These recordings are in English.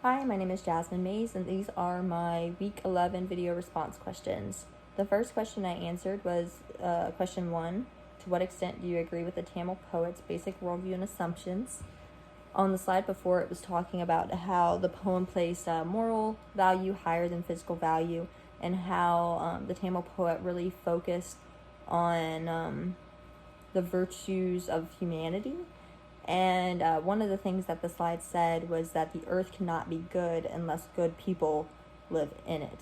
Hi, my name is Jasmine Mays, and these are my week 11 video response questions. The first question I answered was question 1. To what extent do you agree with the Tamil poet's basic worldview and assumptions? On the slide before, it was talking about how the poem placed moral value higher than physical value, and how the Tamil poet really focused on the virtues of humanity. And one of the things that the slide said was that the earth cannot be good unless good people live in it.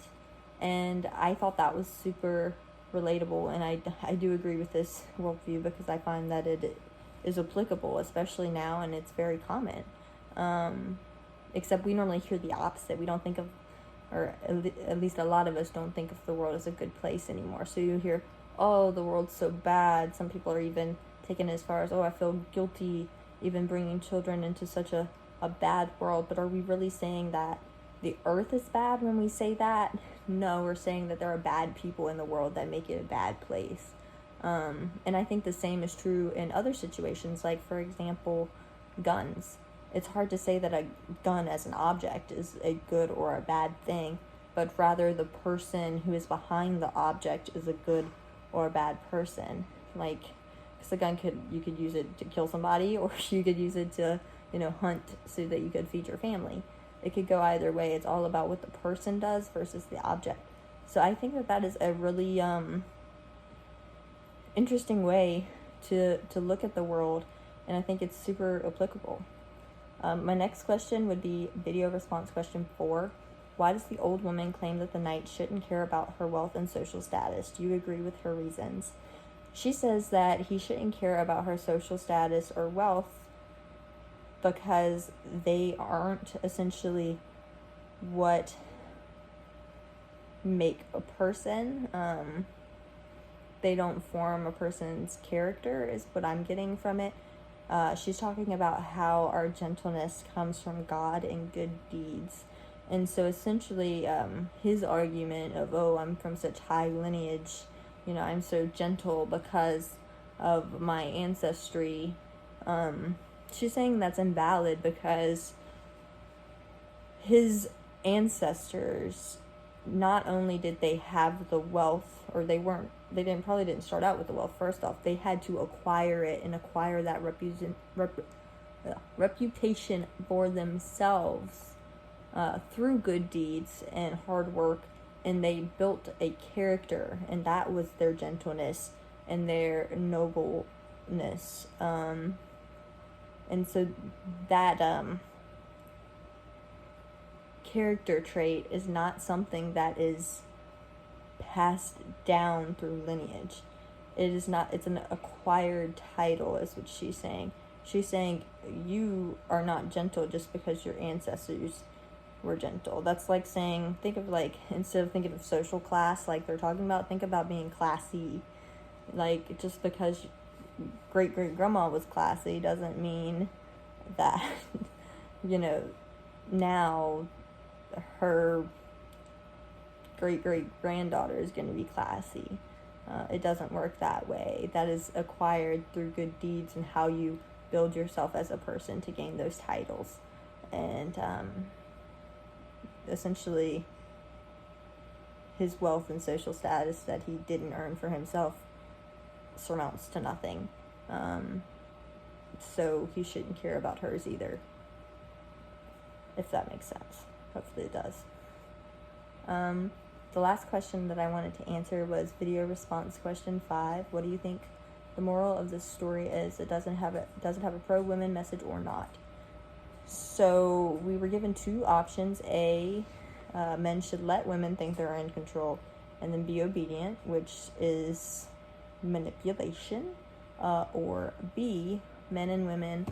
And I thought that was super relatable, and I do agree with this worldview because I find that it is applicable, especially now, and it's very common. Except we normally hear the opposite. We don't think of, or at least a lot of us don't think of the world as a good place anymore. So you hear, oh, the world's so bad. Some people are even taken as far as, oh, I feel guilty even bringing children into such a bad world. But are we really saying that the earth is bad when we say that? No, we're saying that there are bad people in the world that make it a bad place. And I think the same is true in other situations, like, for example, guns. It's hard to say that a gun as an object is a good or a bad thing, but rather the person who is behind the object is a good or a bad person. Like, because a gun you could use it to kill somebody, or you could use it to, hunt so that you could feed your family. It could go either way. It's all about what the person does versus the object. So I think that is a really interesting way to look at the world, and I think it's super applicable. My next question would be video response question 4. Why does the old woman claim that the knight shouldn't care about her wealth and social status? Do you agree with her reasons? She says that he shouldn't care about her social status or wealth because they aren't essentially what make a person. They don't form a person's character, is what I'm getting from it. She's talking about how our gentleness comes from God and good deeds. And so essentially, his argument of, oh, I'm from such high lineage, I'm so gentle because of my ancestry, she's saying that's invalid because his ancestors, not only did they have the wealth, or they probably didn't start out with the wealth. First off, they had to acquire it and acquire that reputation for themselves through good deeds and hard work, and they built a character, and that was their gentleness and their nobleness. And so that character trait is not something that is passed down through lineage. It's an acquired title, is what she's saying. She's saying you are not gentle just because your ancestors were gentle. That's like saying, instead of thinking of social class like they're talking about, think about being classy. Like, just because great-great-grandma was classy doesn't mean that, now her great-great-granddaughter is going to be classy. It doesn't work that way. That is acquired through good deeds and how you build yourself as a person to gain those titles. And essentially, his wealth and social status that he didn't earn for himself surmounts to nothing. So he shouldn't care about hers either, if that makes sense. Hopefully it does. The last question that I wanted to answer was video response question 5. What do you think the moral of this story is? It doesn't have a pro-women message or not. So we were given 2 options. A, men should let women think they're in control and then be obedient, which is manipulation. Or B, men and women,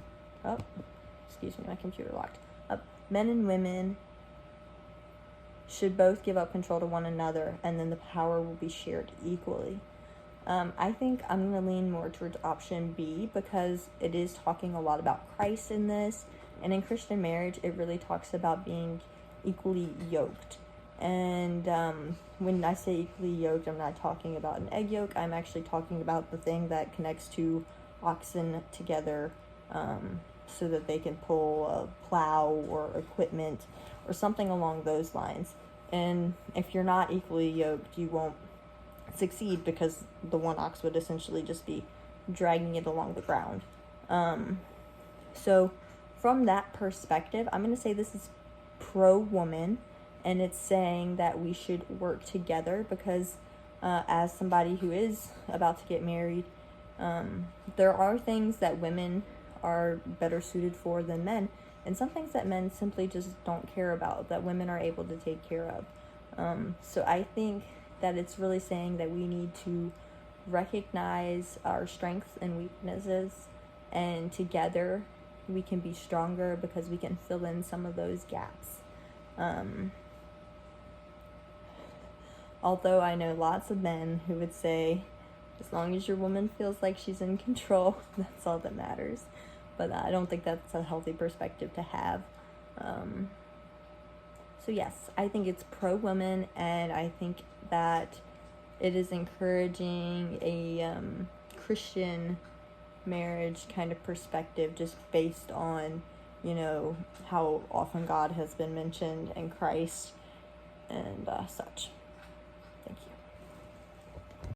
excuse me, my computer locked. Men and women should both give up control to one another, and then the power will be shared equally. I think I'm going to lean more towards option B because it is talking a lot about Christ in this, and in Christian marriage, it really talks about being equally yoked. And when I say equally yoked, I'm not talking about an egg yolk. I'm actually talking about the thing that connects 2 oxen together so that they can pull a plow or equipment or something along those lines. And if you're not equally yoked, you won't succeed, because the one ox would essentially just be dragging it along the ground. So from that perspective, I'm going to say this is pro-woman, and it's saying that we should work together, because as somebody who is about to get married, there are things that women are better suited for than men, and some things that men simply just don't care about that women are able to take care of. So I think that it's really saying that we need to recognize our strengths and weaknesses, and together we can be stronger, because we can fill in some of those gaps. Although I know lots of men who would say, as long as your woman feels like she's in control, that's all that matters. But I don't think that's a healthy perspective to have. So yes, I think it's pro-woman, and I think that it is encouraging a Christian marriage kind of perspective, just based on, how often God has been mentioned in Christ and such.